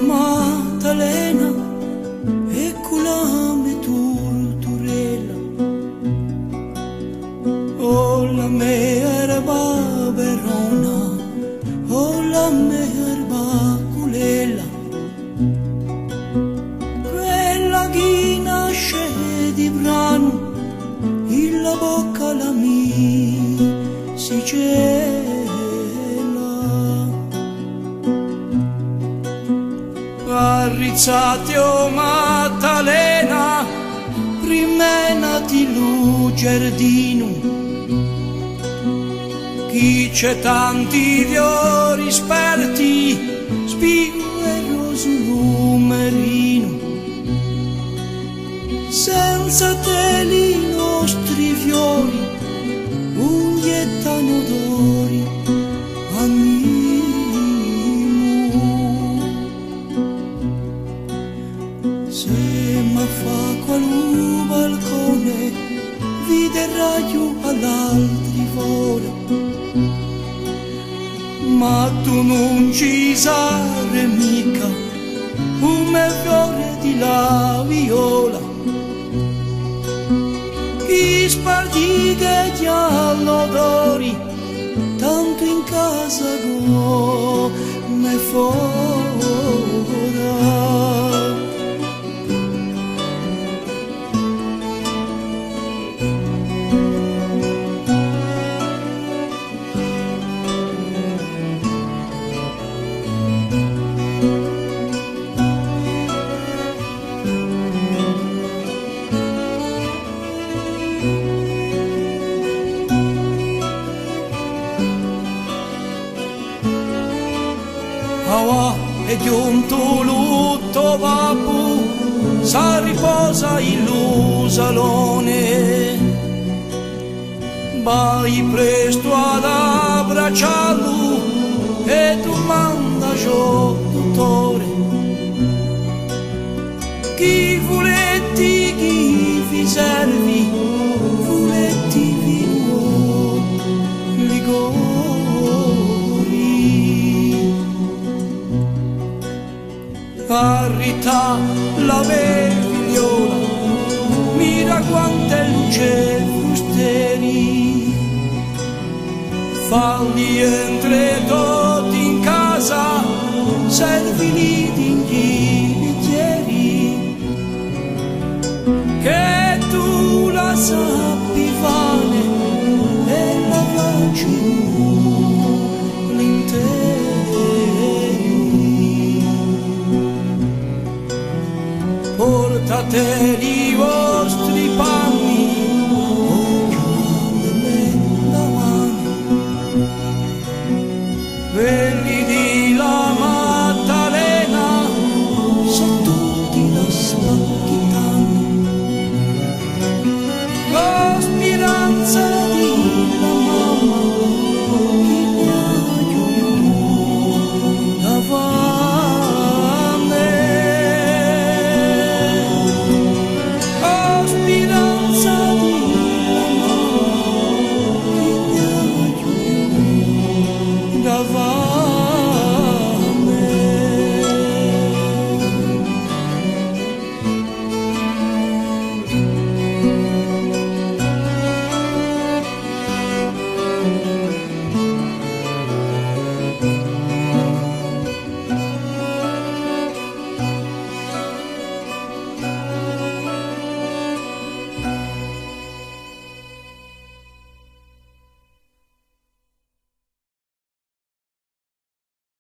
Maddalena e culame torturella. Oh la mia erba verona, oh la mia erba culella, quella che nasce di brano, in la bocca la mia si gela. Arrizzate o Maddalena, prima nati lu giardino, chi c'è tanti fiori sperti, spigo e roso lumerino. Senza te i nostri fiori unghettano odori se mi fa qualun balcone, vide raggio all'altri fora, ma tu non ci sarai mica come fiore di la viola, chi sparghe gli allodori, tanto in casa come fora. E giunto lutto babbo, sa riposa in lu salone, vai presto ad abbracciarlo e domanda ciò dottore, chi voletti, chi vi servi, voletti vino Ligori. Carità la viola, mira quante luce frusteri, falli entre tutti in casa, servili di bicchieri, che tu la sappi fare e la facci l'intera. Portateli voi